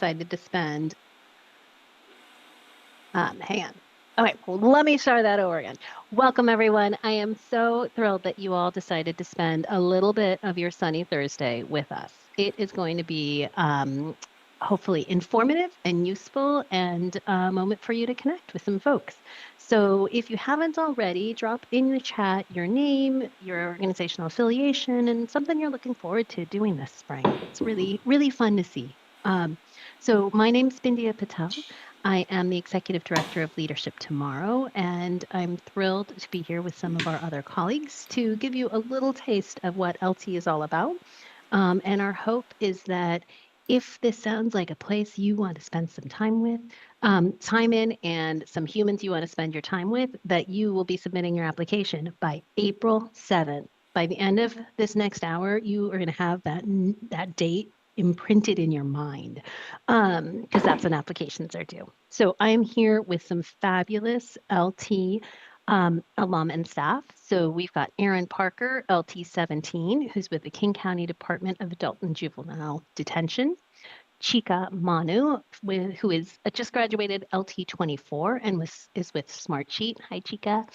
decided to spend, hang on. Okay, well, let me start that over again. Welcome, everyone. I am so thrilled that you all decided to spend a little bit of your sunny Thursday with us. It is going to be hopefully informative and useful and a moment for you to connect with some folks. So if you haven't already, drop in the chat your name, your organizational affiliation, and something you're looking forward to doing this spring. It's really, really fun to see. So my name's Bindia Patel. I am the Executive Director of Leadership Tomorrow, and I'm thrilled to be here with some of our other colleagues to give you a little taste of what LT is all about. And our hope is that if this sounds like a place you want to spend some time with, time in, and some humans you want to spend your time with, that you will be submitting your application by April 7th. By the end of this next hour, you are going to have that date imprinted in your mind, because that's when applications are due. So I'm here with some fabulous LT alum and staff. So we've got Aaron Parker, LT'17, who's with the King County Department of Adult and Juvenile Detention. Chika Manu, who is just graduated LT'24 and is with Smartsheet. Hi, Chika.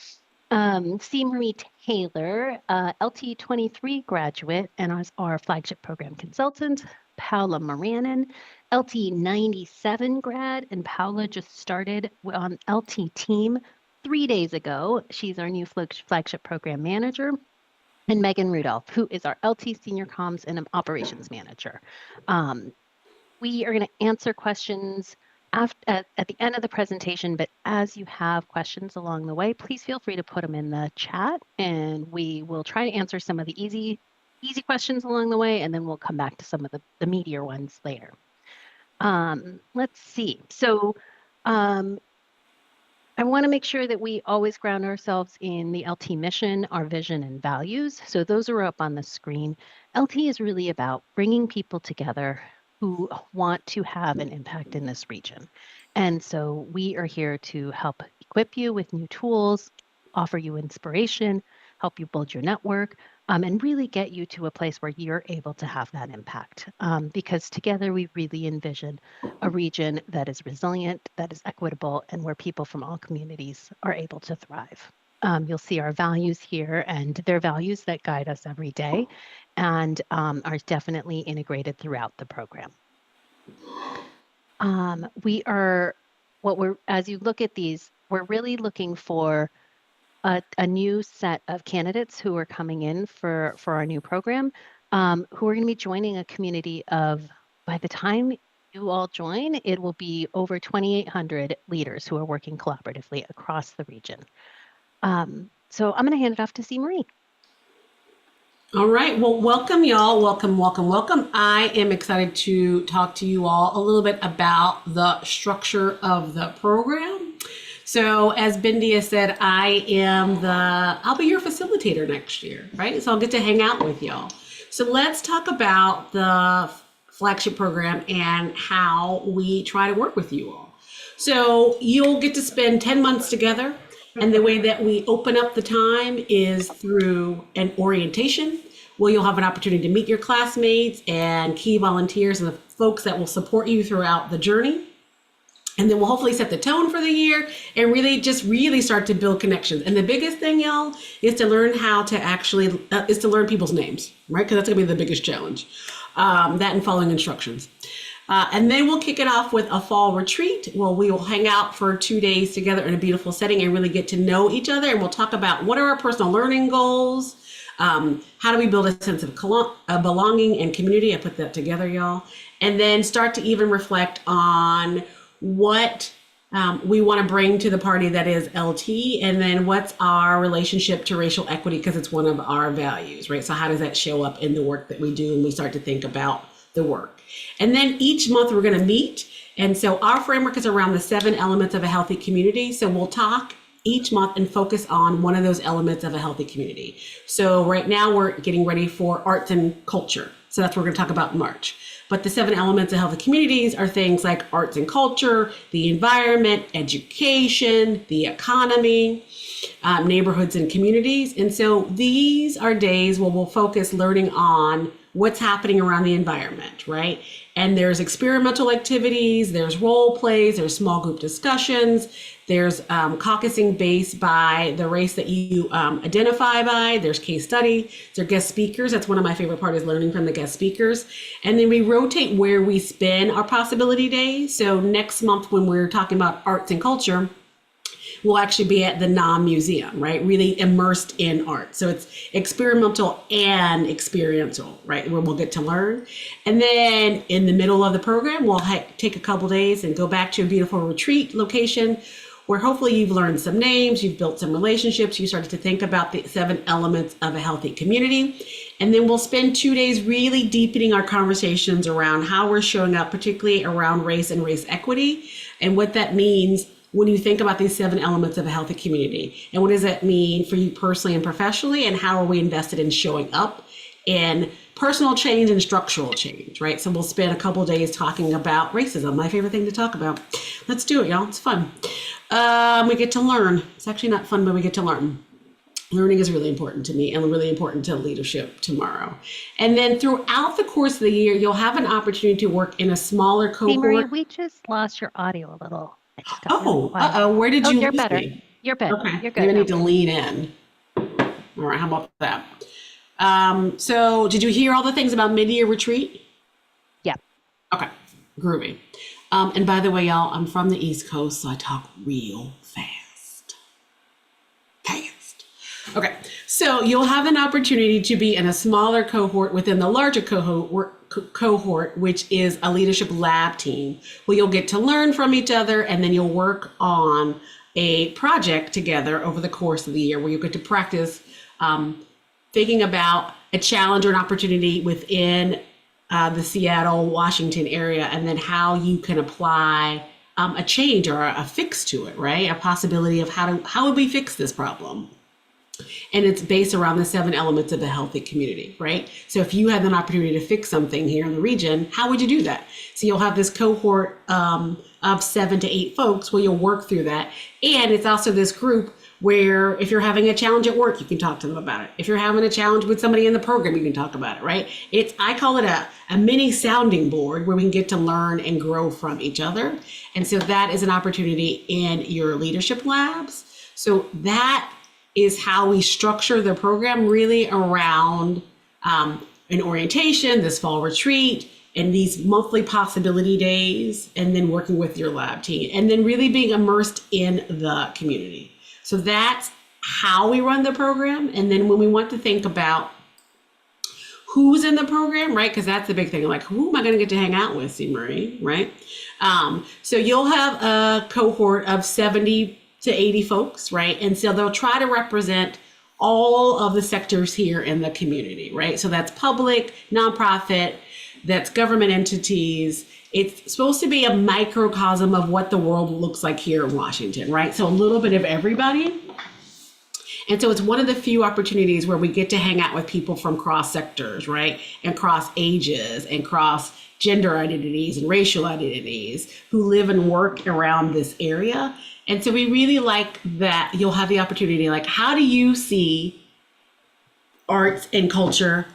C. Marie Taylor, LT'23 graduate and our flagship program consultant. Paula Moranin, LT'97 grad, and Paula just started on LT team 3 days ago. She's our new flagship program manager. And Megan Rudolph, who is our LT senior comms and operations manager. We are going to answer questions at the end of the presentation, but as you have questions along the way, please feel free to put them in the chat, and we will try to answer some of the easy questions along the way, and then we'll come back to some of the meatier ones later. Let's see. So I want to make sure that we always ground ourselves in the LT mission, our vision, and values. So those are up on the screen. LT is really about bringing people together who want to have an impact in this region. And so we are here to help equip you with new tools, offer you inspiration, help you build your network, and really get you to a place where you're able to have that impact. Because together we really envision a region that is resilient, that is equitable, and where people from all communities are able to thrive. You'll see our values here, and they're values that guide us every day and are definitely integrated throughout the program. As you look at these, we're really looking for a new set of candidates who are coming in for our new program, who are going to be joining a community of, by the time you all join, it will be over 2,800 leaders who are working collaboratively across the region. So I'm going to hand it off to C. Marie. All right. Well, welcome, y'all. Welcome, welcome, welcome. I am excited to talk to you all a little bit about the structure of the program. So as Bindia said, I'll be your facilitator next year, right? So I'll get to hang out with y'all. So let's talk about the flagship program and how we try to work with you all. So you'll get to spend 10 months together. And the way that we open up the time is through an orientation, where you'll have an opportunity to meet your classmates and key volunteers and the folks that will support you throughout the journey. And then we'll hopefully set the tone for the year and really start to build connections. And the biggest thing, y'all, is to learn how to is to learn people's names, right? Because that's gonna be the biggest challenge, that and following instructions. And then we'll kick it off with a fall retreat. Well, we will hang out for 2 days together in a beautiful setting and really get to know each other. And we'll talk about what are our personal learning goals, how do we build a sense of belonging and community. I put that together, y'all. And then start to even reflect on what we want to bring to the party that is LT, and then what's our relationship to racial equity, because it's one of our values, right? So how does that show up in the work that we do, and we start to think about the work. And then each month we're going to meet. And so our framework is around the 7 elements of a healthy community. So we'll talk each month and focus on one of those elements of a healthy community. So right now we're getting ready for arts and culture. So that's what we're going to talk about in March. But the 7 elements of healthy communities are things like arts and culture, the environment, education, the economy, neighborhoods and communities. And so these are days where we'll focus learning on what's happening around the environment, right? And there's experimental activities, there's role plays, there's small group discussions, there's caucusing based by the race that you identify by, there's case study, there's guest speakers. That's one of my favorite parts, is learning from the guest speakers. And then we rotate where we spend our possibility days. So next month, when we're talking about arts and culture, we'll actually be at the NAM Museum, right? Really immersed in art. So it's experimental and experiential, right? Where we'll get to learn. And then in the middle of the program, we'll take a couple days and go back to a beautiful retreat location where hopefully you've learned some names, you've built some relationships, you started to think about the 7 elements of a healthy community. And then we'll spend 2 days really deepening our conversations around how we're showing up, particularly around race and race equity, and what that means when you think about these 7 elements of a healthy community. And what does that mean for you personally and professionally, and how are we invested in showing up in personal change and structural change, right? So we'll spend a couple of days talking about racism, my favorite thing to talk about. Let's do it, y'all. It's fun. We get to learn. It's actually not fun, but we get to learn. Learning is really important to me and really important to leadership tomorrow. And then throughout the course of the year, you'll have an opportunity to work in a smaller Hey, Marie, cohort. we just lost your audio a little. It just got really Oh, quiet. where did Oh, you you're lose better. me? You're good. Okay, You're maybe good I now. need to lean in. All right, how about that? So did you hear all the things about mid-year retreat? Yeah. Okay, groovy. And by the way, y'all, I'm from the East Coast, so I talk real fast. Fast. Okay, so you'll have an opportunity to be in a smaller cohort within the larger cohort, which is a leadership lab team, where you'll get to learn from each other, and then you'll work on a project together over the course of the year, where you get to practice thinking about a challenge or an opportunity within the Seattle, Washington area, and then how you can apply a change or a fix to it, right? A possibility of how would we fix this problem? And it's based around the 7 elements of a healthy community, right? So if you had an opportunity to fix something here in the region, how would you do that? So you'll have this cohort of 7 to 8 folks where you'll work through that. And it's also this group where if you're having a challenge at work, you can talk to them about it. If you're having a challenge with somebody in the program, you can talk about it, right? I call it a mini sounding board where we can get to learn and grow from each other. And so that is an opportunity in your leadership labs. So that is how we structure the program, really around an orientation, this fall retreat, and these monthly possibility days, and then working with your lab team, and then really being immersed in the community. So that's how we run the program. And then when we want to think about who's in the program, right? Because that's the big thing. Like, who am I going to get to hang out with, C. Marie, right? So you'll have a cohort of 70 to 80 folks, right? And so they'll try to represent all of the sectors here in the community, right? So that's public, nonprofit, that's government entities. It's supposed to be a microcosm of what the world looks like here in Washington, right? So a little bit of everybody. And so it's one of the few opportunities where we get to hang out with people from cross sectors, right? And cross ages and cross gender identities and racial identities who live and work around this area. And so we really like that you'll have the opportunity, like, how do you see arts and culture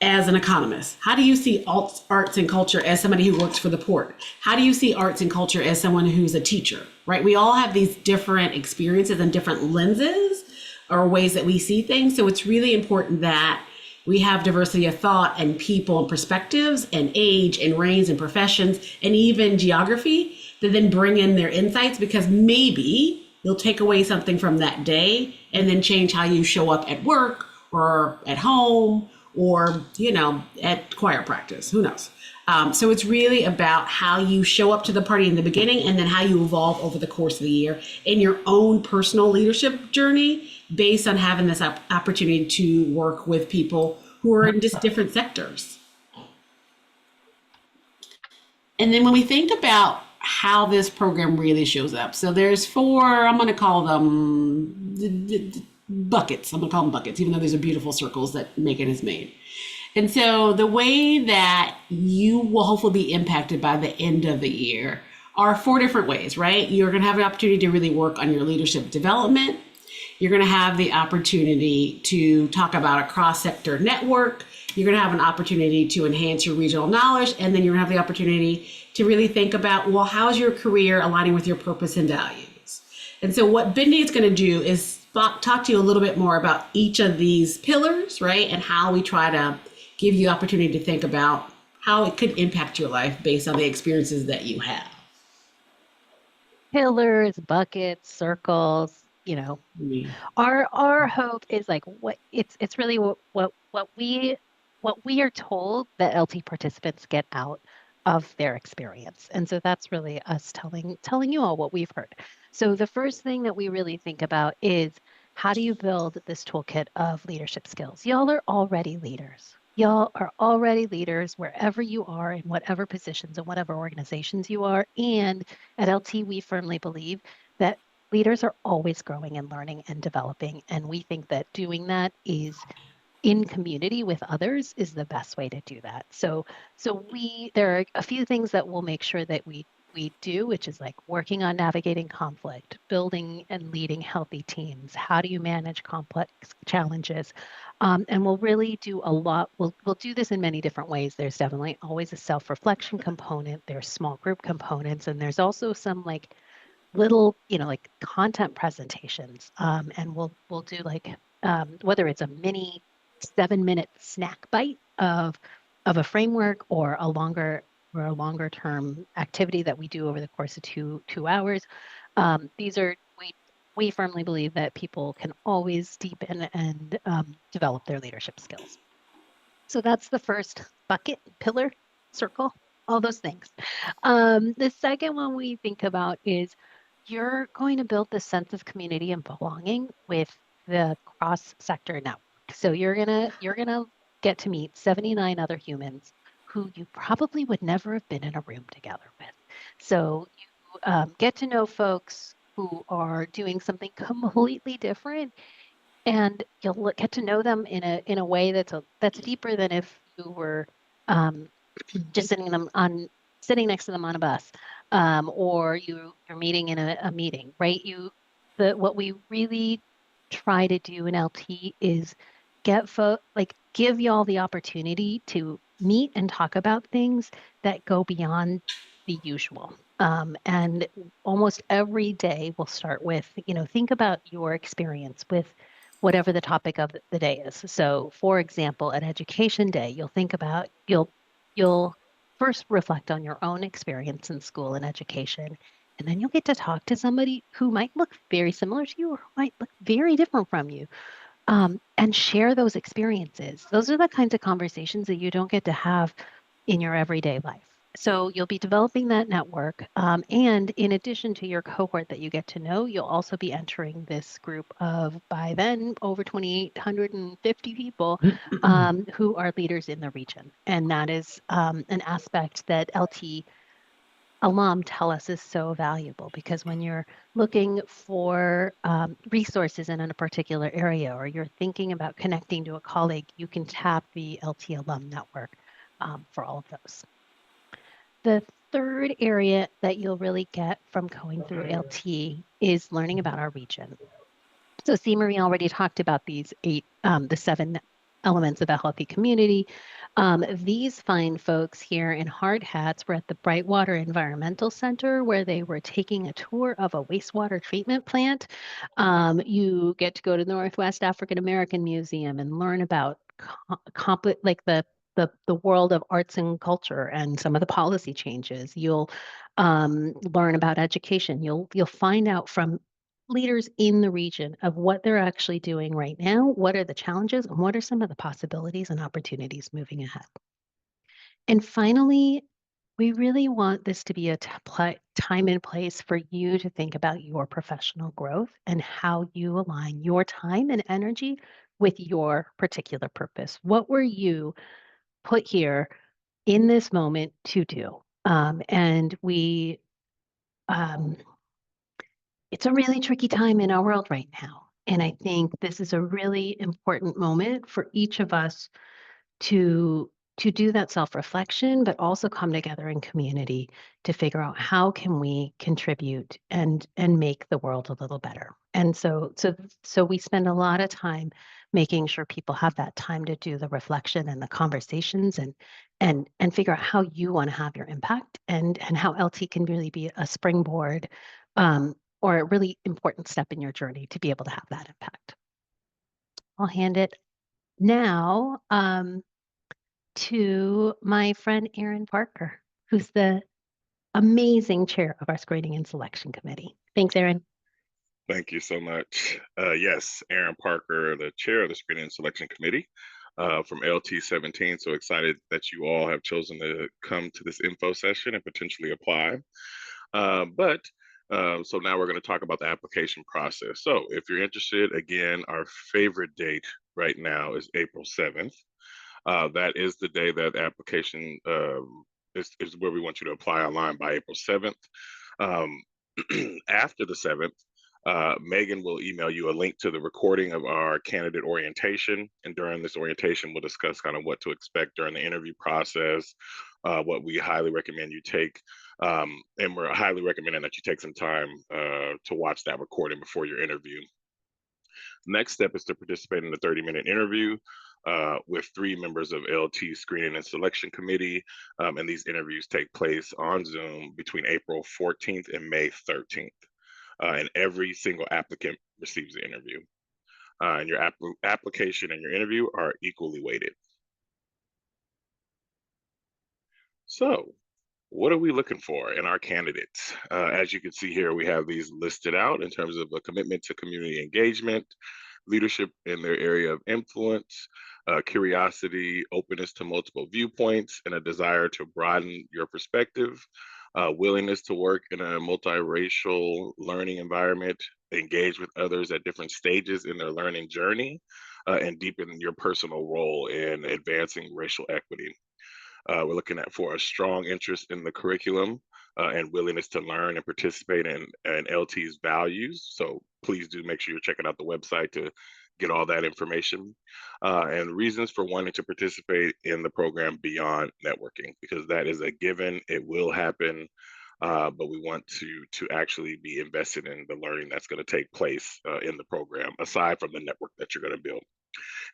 as an economist? How do you see arts and culture as somebody who works for the port? How do you see arts and culture as someone who's a teacher, right? We all have these different experiences and different lenses or ways that we see things. So it's really important that we have diversity of thought and people and perspectives and age and range and professions and even geography that then bring in their insights, because maybe you'll take away something from that day and then change how you show up at work or at home or, at choir practice, who knows? So it's really about how you show up to the party in the beginning and then how you evolve over the course of the year in your own personal leadership journey based on having this opportunity to work with people who are in just different sectors. And then when we think about how this program really shows up, so there's 4, I'm going to call them buckets. I'm going to call them buckets, even though these are beautiful circles that Megan has made. And so the way that you will hopefully be impacted by the end of the year are 4 different ways, right? You're going to have an opportunity to really work on your leadership development. You're going to have the opportunity to talk about a cross-sector network you're going to have an opportunity to enhance your regional knowledge, and then you're going to have the opportunity to really think about, well, how is your career aligning with your purpose and values? And so what Bindi is going to do is talk to you a little bit more about each of these pillars, right? And how we try to give you the opportunity to think about how it could impact your life based on the experiences that you have. Pillars, buckets, circles, Mm. our hope is like it's really what we are told that LT participants get out of their experience. And so that's really us telling you all what we've heard. So the first thing that we really think about is how do you build this toolkit of leadership skills? Y'all are already leaders. Y'all are already leaders wherever you are in whatever positions and whatever organizations you are. And at LT, we firmly believe that leaders are always growing and learning and developing. And we think that doing that is in community with others is the best way to do that. So there are a few things that we'll make sure that we do, which is like working on navigating conflict, building and leading healthy teams. How do you manage complex challenges? And we'll really do a lot. We'll do this in many different ways. There's definitely always a self-reflection component. There's small group components, and there's also some like little, like content presentations. And we'll do like whether it's a mini 7-minute snack bite of a framework or a longer term activity that we do over the course of two hours. These are we firmly believe that people can always deepen and develop their leadership skills. So that's the first bucket, pillar, circle, all those things. The second one we think about is you're going to build this sense of community and belonging with the cross-sector network. So you're gonna get to meet 79 other humans who you probably would never have been in a room together with. So you get to know folks who are doing something completely different, and you'll get to know them in a way that's deeper than if you were um, just sitting next to them on a bus, or you're meeting in a meeting, right? What we really try to do in LT is give y'all the opportunity to meet and talk about things that go beyond the usual. And almost every day we'll start with, think about your experience with whatever the topic of the day is. So, for example, at Education Day, you'll first reflect on your own experience in school and education, and then you'll get to talk to somebody who might look very similar to you or who might look very different from you, and share those experiences. Those are the kinds of conversations that you don't get to have in your everyday life. So you'll be developing that network. And in addition to your cohort that you get to know, you'll also be entering this group of, by then, over 2,850 people who are leaders in the region. And that is an aspect that LT alum tell us is so valuable, because when you're looking for resources in a particular area, or you're thinking about connecting to a colleague, you can tap the LT alum network for all of those. The third area that you'll really get from going through LT is learning about our region. So C. Marie already talked about the 7 elements of a healthy community. These fine folks here in hard hats were at the Brightwater Environmental Center, where they were taking a tour of a wastewater treatment plant. You get to go to the Northwest African American Museum and learn about like the world of arts and culture and some of the policy changes. You'll learn about education. You'll find out from leaders in the region of what they're actually doing right now, what are the challenges, and what are some of the possibilities and opportunities moving ahead. And finally, we really want this to be a time and place for you to think about your professional growth and how you align your time and energy with your particular purpose. What were you put here in this moment to do? And um, it's a really tricky time in our world right now. And I think this is a really important moment for each of us to do that self-reflection, but also come together in community to figure out how can we contribute and make the world a little better. And so we spend a lot of time making sure people have that time to do the reflection and the conversations and figure out how you want to have your impact and how LT can really be a springboard or a really important step in your journey to be able to have that impact. I'll hand it now to my friend Erin Parker, who's the amazing chair of our screening and selection committee. Thanks, Erin. Thank you so much. Yes, Aaron Parker, the chair of the Screening and Selection Committee from LT'17. So excited that you all have chosen to come to this info session and potentially apply. So now we're going to talk about the application process. So if you're interested, again, our favorite date right now is April 7th. That is the day that application is where we want you to apply online by April 7th. After the 7th, Megan will email you a link to the recording of our candidate orientation. And during this orientation, we'll discuss kind of what to expect during the interview process, what we highly recommend you take. And we're highly recommending that you take some time to watch that recording before your interview. Next step is to participate in the 30-minute interview with 3 members of LT Screening and Selection Committee. And these interviews take place on Zoom between April 14th and May 13th. And every single applicant receives the interview. And your application and your interview are equally weighted. So, what are we looking for in our candidates? As you can see here, we have these listed out in terms of a commitment to community engagement, leadership in their area of influence, curiosity, openness to multiple viewpoints, and a desire to broaden your perspective, willingness to work in a multiracial learning environment, engage with others at different stages in their learning journey, and deepen your personal role in advancing racial equity. We're looking at for a strong interest in the curriculum and willingness to learn and participate in LT's values. So please do make sure you're checking out the website to get all that information and reasons for wanting to participate in the program beyond networking, because that is a given. It will happen. But we want to actually be invested in the learning that's going to take place in the program, aside from the network that you're going to build.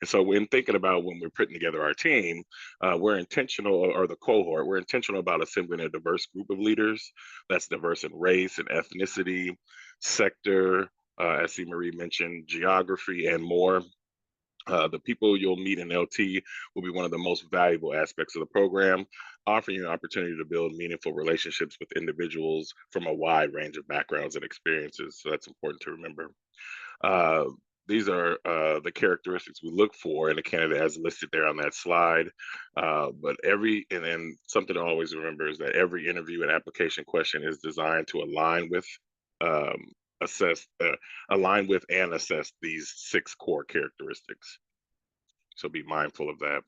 And so when thinking about when we're putting together our team, we're intentional, or the cohort, we're intentional about assembling a diverse group of leaders that's diverse in race and ethnicity, sector, as C. Marie mentioned, geography, and more. The people you'll meet in LT will be one of the most valuable aspects of the program, offering you an opportunity to build meaningful relationships with individuals from a wide range of backgrounds and experiences. So that's important to remember. Uh, these are the characteristics we look for in a candidate as listed there on that slide. But and then something to always remember is that every interview and application question is designed to um, align with and assess these 6 core characteristics. So be mindful of that.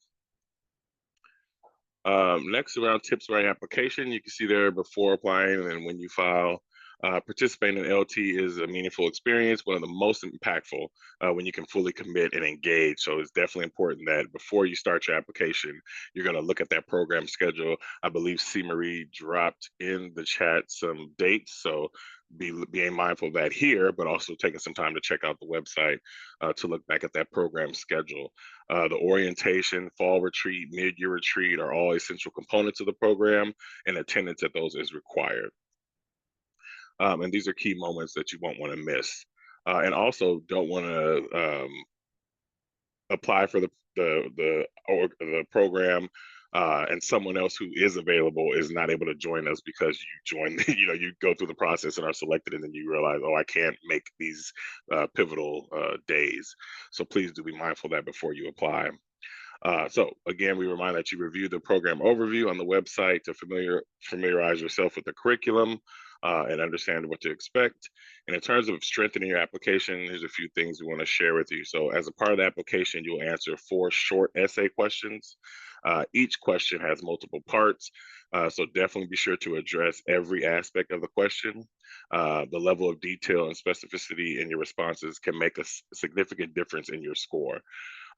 Next, around tips around application, you can see there before applying and when you file. Participating in LT is a meaningful experience, one of the most impactful when you can fully commit and engage. So it's definitely important that before you start your application, you're going to look at that program schedule. I believe C. Marie dropped in the chat some dates. So being mindful of that here, but also taking some time to check out the website to look back at that program schedule. The orientation, fall retreat, mid-year retreat are all essential components of the program, and attendance at those is required. And these are key moments that you won't want to miss. And also don't want to apply for the program and someone else who is available is not able to join us because you join, you go through the process and are selected, and then you realize, oh, I can't make these pivotal days. So please do be mindful of that before you apply. So again, we remind that you review the program overview on the website to familiarize yourself with the curriculum and understand what to expect. And in terms of strengthening your application, there's a few things we want to share with you. So as a part of the application, you'll answer 4 short essay questions. Each question has multiple parts. So definitely be sure to address every aspect of the question. The level of detail and specificity in your responses can make a significant difference in your score.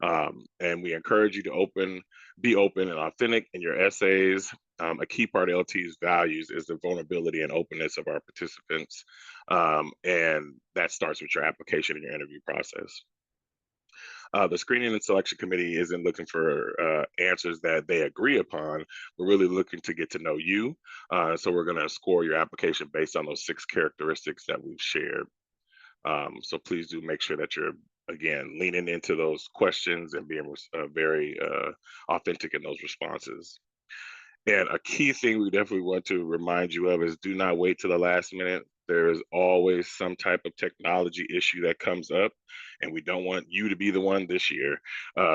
And we encourage you to be open and authentic in your essays. A key part of LT's values is the vulnerability and openness of our participants. And that starts with your application and your interview process. The screening and selection committee isn't looking for answers that they agree upon. We're really looking to get to know you. So we're going to score your application based on those 6 characteristics that we've shared. So please do make sure that you're, again, leaning into those questions and being very authentic in those responses. And a key thing we definitely want to remind you of is do not wait to the last minute. There is always some type of technology issue that comes up, and we don't want you to be the one this year.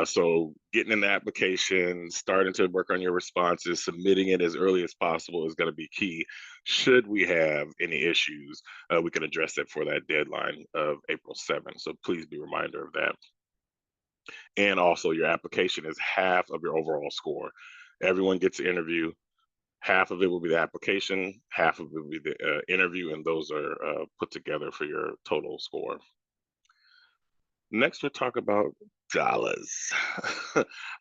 So getting in the application, starting to work on your responses, submitting it as early as possible is going to be key. Should we have any issues, we can address that for that deadline of April 7th. So please be reminded of that. And also your application is half of your overall score. Everyone gets an interview. Half of it will be the application, half of it will be the interview, and those are put together for your total score. Next, we'll talk about dollars,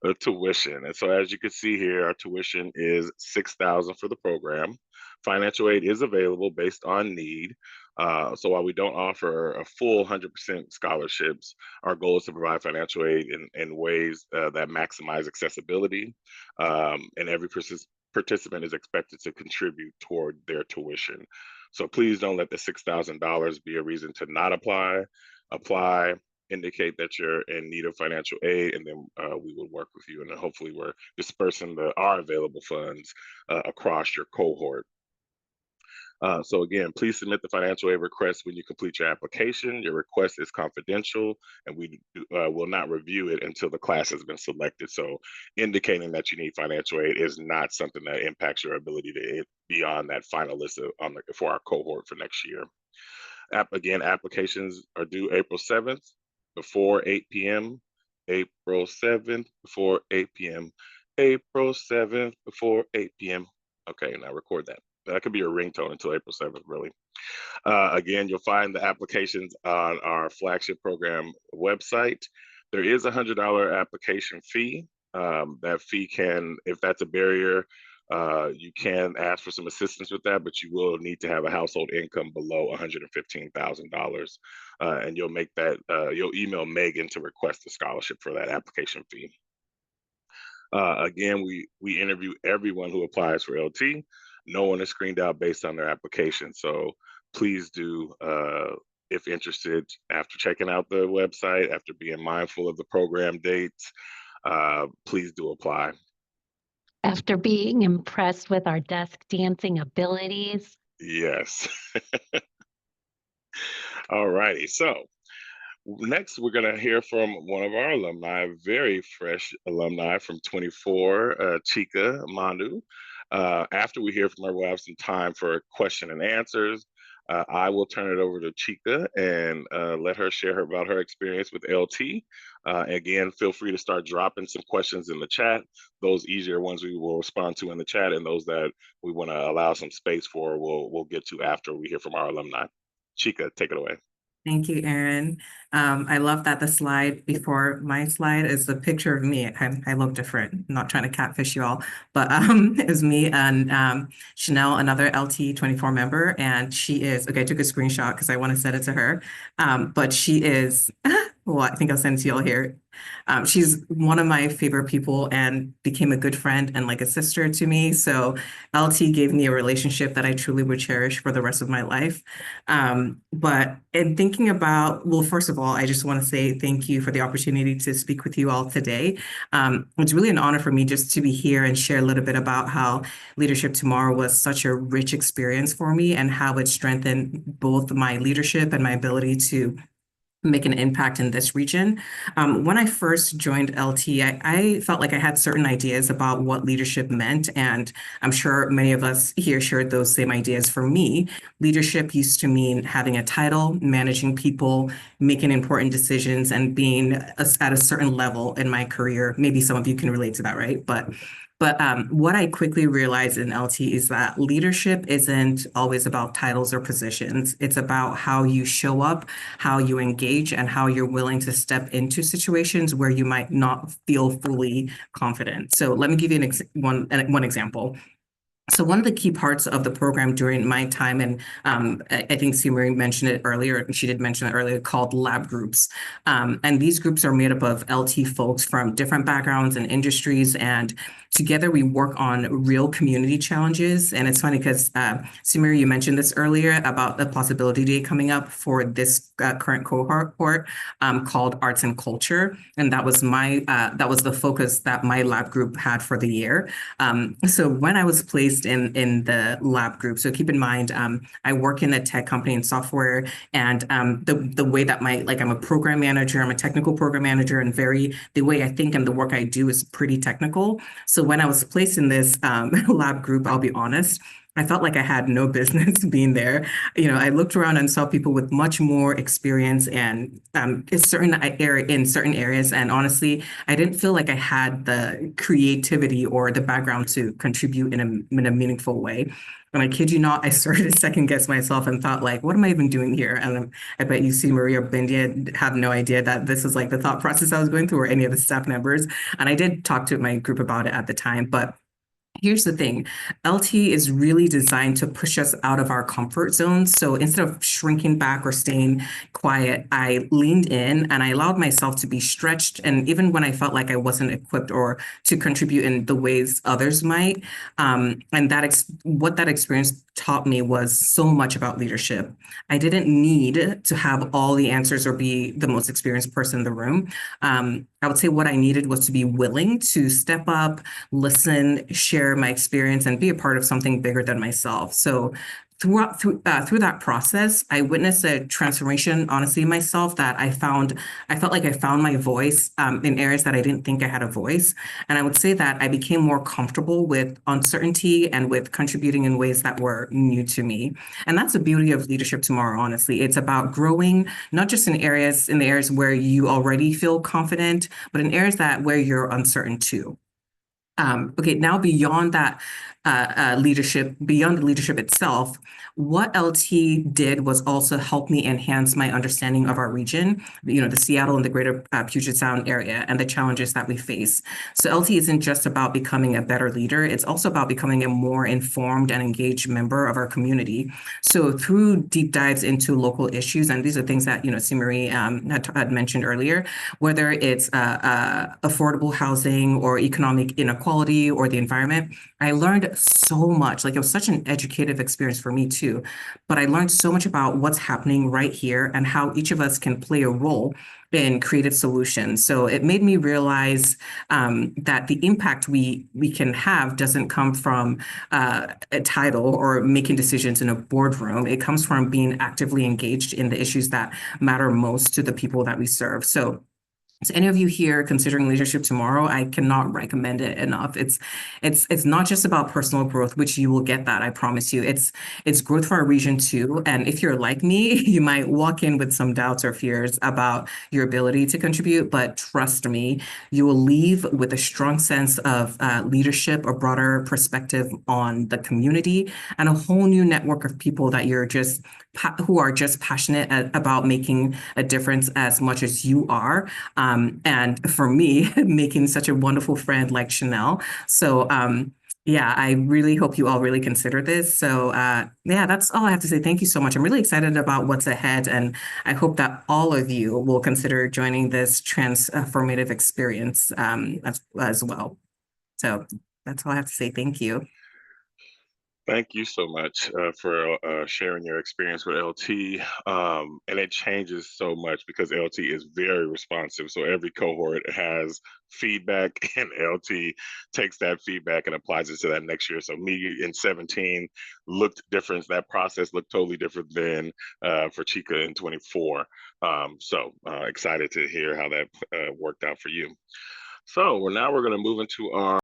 the tuition. And so as you can see here, our tuition is $6,000 for the program. Financial aid is available based on need. So while we don't offer a full 100% scholarships, our goal is to provide financial aid in ways that maximize accessibility. And every participant is expected to contribute toward their tuition. So please don't let the $6,000 be a reason to not apply. Apply, indicate that you're in need of financial aid, and then we will work with you, and then hopefully we're dispersing our available funds across your cohort. So again, please submit the financial aid request when you complete your application. Your request is confidential, and we will not review it until the class has been selected. So indicating that you need financial aid is not something that impacts your ability to be on that final list for our cohort for next year. Again, applications are due April 7th before 8 p.m. April 7th before 8 p.m. April 7th before 8 p.m. Okay, now record that. That could be your ringtone until April 7th, really. Again, you'll find the applications on our flagship program website. There is a $100 application fee. That fee can, if that's a barrier, you can ask for some assistance with that, but you will need to have a household income below $115,000. And you'll make that, you'll email Megan to request a scholarship for that application fee. Again, we interview everyone who applies for LT. No one is screened out based on their application. So please do, if interested, after checking out the website, after being mindful of the program dates, please do apply. After being impressed with our desk dancing abilities. Yes. All righty. So next, we're going to hear from one of our alumni, very fresh alumni from 24, Chika Manu. After we hear from her, we'll have some time for question and answers. I will turn it over to Chika and let her share about her experience with LT. Again, feel free to start dropping some questions in the chat. Those easier ones we will respond to in the chat, and those that we want to allow some space for, we'll get to after we hear from our alumni. Chika, take it away. Thank you, Erin. I love that the slide before my slide is the picture of me. I look different. I'm not trying to catfish you all, but it's me and Chanel, another LT'24 member, and she is, okay, I took a screenshot because I want to send it to her, but she is, well, I think I'll send it to you all here. She's one of my favorite people and became a good friend and like a sister to me. So LT gave me a relationship that I truly would cherish for the rest of my life. But in thinking about, well, first of all, I just want to say thank you for the opportunity to speak with you all today. It's really an honor for me just to be here and share a little bit about how Leadership Tomorrow was such a rich experience for me and how it strengthened both my leadership and my ability to make an impact in this region. When I first joined LT, I felt like I had certain ideas about what leadership meant, and I'm sure many of us here shared those same ideas. For me, leadership used to mean having a title, managing people, making important decisions, and being at a certain level in my career. Maybe some of you can relate to that, right? But what I quickly realized in LT is that leadership isn't always about titles or positions. It's about how you show up, how you engage, and how you're willing to step into situations where you might not feel fully confident. So let me give you one example. So one of the key parts of the program during my time, and I think C. Marie mentioned it earlier, and she did mention it earlier, called lab groups. And these groups are made up of LT folks from different backgrounds and industries, and together we work on real community challenges. And it's funny because C. Marie, you mentioned this earlier about the possibility day coming up for this current cohort called Arts and Culture, and that was the focus that my lab group had for the year. So when I was placed in the lab group, so keep in mind, I work in a tech company in software, and the way that I'm a program manager, I'm a technical program manager, and the way I think and the work I do is pretty technical. So when I was placed in this lab group, I'll be honest, I felt like I had no business being there. I looked around and saw people with much more experience and in certain areas. And honestly, I didn't feel like I had the creativity or the background to contribute in a meaningful way. And I kid you not, I started to second guess myself and thought, like, what am I even doing here? And I bet you see Maria Bindia have no idea that this is like the thought process I was going through, or any of the staff members. And I did talk to my group about it at the time, but here's the thing, LT is really designed to push us out of our comfort zone. So instead of shrinking back or staying quiet, I leaned in and I allowed myself to be stretched. And even when I felt like I wasn't equipped or to contribute in the ways others might, and what that experience taught me was so much about leadership. I didn't need to have all the answers or be the most experienced person in the room. I would say what I needed was to be willing to step up, listen, share my experience, and be a part of something bigger than myself. So through that process, I witnessed a transformation, honestly, in myself that I felt like I found my voice in areas that I didn't think I had a voice. And I would say that I became more comfortable with uncertainty and with contributing in ways that were new to me. And that's the beauty of Leadership Tomorrow, honestly. It's about growing, not just in the areas where you already feel confident, but in areas where you're uncertain too. Okay, now beyond that beyond the leadership itself, what LT did was also help me enhance my understanding of our region, the Seattle and the greater Puget Sound area and the challenges that we face. So LT isn't just about becoming a better leader, it's also about becoming a more informed and engaged member of our community. So through deep dives into local issues, and these are things that, C. Marie had mentioned earlier, whether it's affordable housing or economic inequality or the environment, I learned so much. Like, it was such an educative experience for me too. But I learned so much about what's happening right here and how each of us can play a role in creative solutions. So it made me realize that the impact we can have doesn't come from a title or making decisions in a boardroom. It comes from being actively engaged in the issues that matter most to the people that we serve. So any of you here considering Leadership Tomorrow, I cannot recommend it enough. It's not just about personal growth, which you will get that, I promise you. It's growth for our region too. And if you're like me, you might walk in with some doubts or fears about your ability to contribute, but trust me, you will leave with a strong sense of leadership, a broader perspective on the community, and a whole new network of people that who are just passionate about making a difference as much as you are. And for me, making such a wonderful friend like Chanel. So yeah, I really hope you all really consider this. So yeah, that's all I have to say. Thank you so much. I'm really excited about what's ahead, and I hope that all of you will consider joining this transformative experience as well. So that's all I have to say. Thank you. Thank you so much for sharing your experience with LT. And it changes so much because LT is very responsive. So every cohort has feedback, and LT takes that feedback and applies it to that next year. So me in 17 looked different. That process looked totally different than for Chica in 24. So excited to hear how that worked out for you. So we're going to move into our